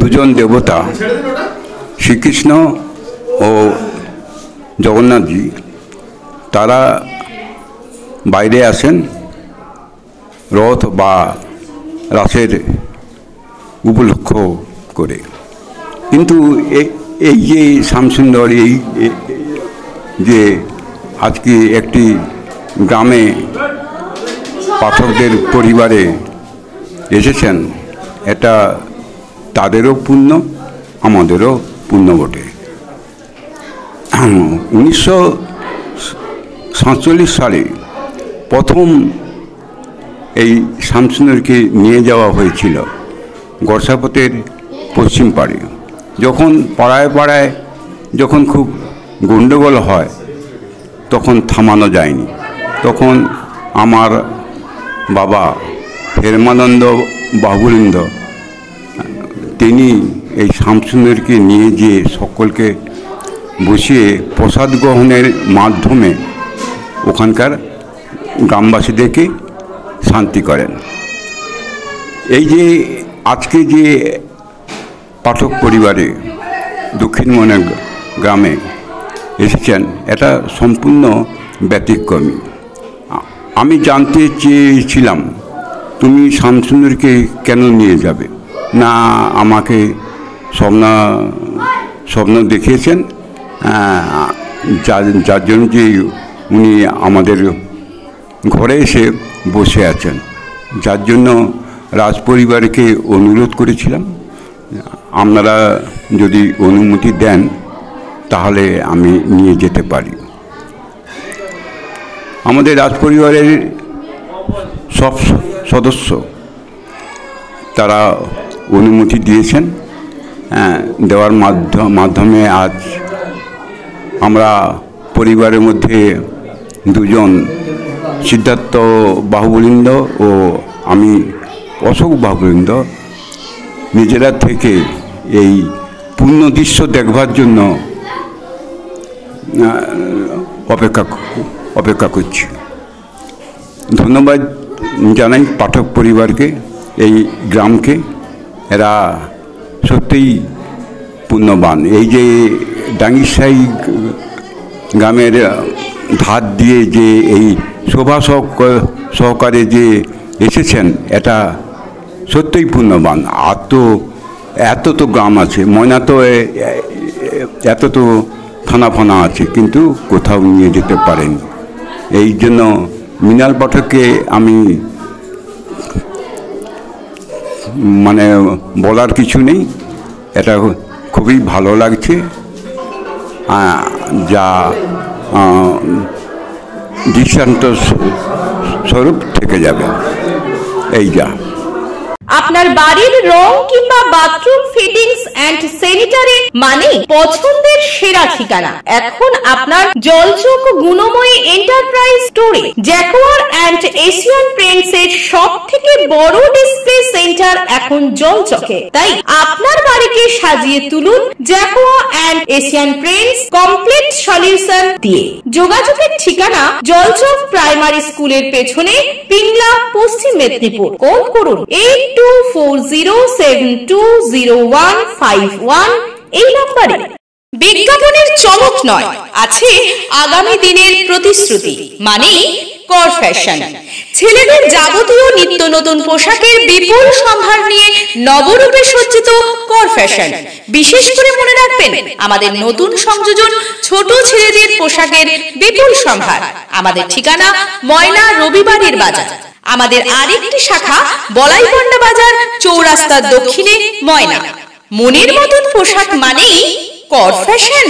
দুজন দেবতা শ্রীকৃষ্ণ ও জগন্নাথজি তারা বাইরে আসেন রথ বা রাসের উপলক্ষ করে, কিন্তু এই যে শ্যামসুন্দর এই যে আজকে একটি গ্রামে পাঠকদের পরিবারে এসেছেন, এটা তাদেরও পুণ্য আমাদেরও পুণ্য বটে। 1947 সালে প্রথম এই শ্যামসুন্দরকে নিয়ে যাওয়া হয়েছিল গড়সাপথের পশ্চিম পাড়ে। যখন পাড়ায় পাড়ায় যখন খুব গণ্ডগোল হয় তখন থামানো যায়নি। তখন আমার বাবা হেরমানন্দ বাহুলিন্দ তিনি এই শ্যামসুন্দরকে নিয়ে গিয়ে সকলকে বসিয়ে প্রসাদ গ্রহণের মাধ্যমে ওখানকার গ্রামবাসীদেরকে শান্তি করেন। এই যে আজকে যে পাঠক পরিবারে দক্ষিণ মনের গ্রামে এসেছেন, এটা সম্পূর্ণ ব্যতিক্রমী। আমি জানতে চেয়েছিলাম তুমি শ্যামসুন্দরকে কেন নিয়ে যাবে না, আমাকে স্বপ্ন দেখিয়েছেন, যার জন্য যে উনি আমাদের ঘরে এসে বসে আছেন, যার জন্য রাজপরিবারকে অনুরোধ করেছিলাম আপনারা যদি অনুমতি দেন তাহলে আমি নিয়ে যেতে পারি। আমাদের রাজপরিবারের সব সদস্য তারা অনুমতি দিয়েছেন। দেওয়ার মাধ্যমে আজ আমরা পরিবারের মধ্যে দুজন সিদ্ধার্থ বাহুবলিন্দ ও আমি অশোক বাহুবলিন্দ নিজেরা থেকে এই পূর্ণ দৃশ্য দেখবার জন্য অপেক্ষা করছি। ধন্যবাদ জানাই পাঠক পরিবারকে, এই গ্রামকে, এরা সত্যিই পুণ্যবান। এই যে ডাঙ্গিসাই গ্রামের ধার দিয়ে যে এই শোভা সহকারে যে এসেছেন, এটা সত্যিই পুণ্যবান। আর তো এত তো গ্রাম আছে, ময়না তো এত তো থানা ফানা আছে, কিন্তু কোথাও নিয়ে যেতে পারেনি। এই জন্য মৃণাল পাঠককে আমি মানে বলার কিছু নেই, এটা খুবই ভালো লাগছে, যা দৃষ্টান্ত স্বরূপ থেকে যাবে। এই যা আপনার বাড়ির রং কিংবা বাথরুম ফিটিংস এন্ড স্যানিটারি মানে পছন্দের সেরা ঠিকানা এখন আপনার জলচক গুণময়ী এন্টারপ্রাইজ স্টোরে। জ্যাকোয়ার এন্ড এশিয়ান পেইন্টস এর সবথেকে বড় ডিসপ্লে সেন্টার এখন জলচকে, তাই আপনার বাড়িকে সাজিয়ে তুলুন Jaquar and Asian Paints complete solution দিয়ে। যোগাযোগের ঠিকানা জলচক প্রাইমারি স্কুলের পেছনে, পিংলা, পশ্চিম মেদিনীপুর। কল করুন 8240720151 এই নম্বরে। বিজ্ঞাপনের চমক নয়, আছে আগামী দিনের প্রতিশ্রুতি, মানে কর ফ্যাশন। ছেলেদের যাবতীয় নিত্য নতুন পোশাকের বিপুল সম্ভার নিয়ে নবরূপে সজ্জিত কর ফ্যাশন। বিশেষ করে মনে রাখবেন, আমাদের নতুন সংযোজন ছোট ছেলেদের পোশাকের বিপুল সম্ভার। আমাদের ঠিকানা ময়না রবিবারের বাজার। আমাদের আরেকটি শাখা বলাইপন্ডা বাজার, চৌরাস্তার দক্ষিণে ময়না। মনের মতন পোশাক মানেই কর ফ্যাশন।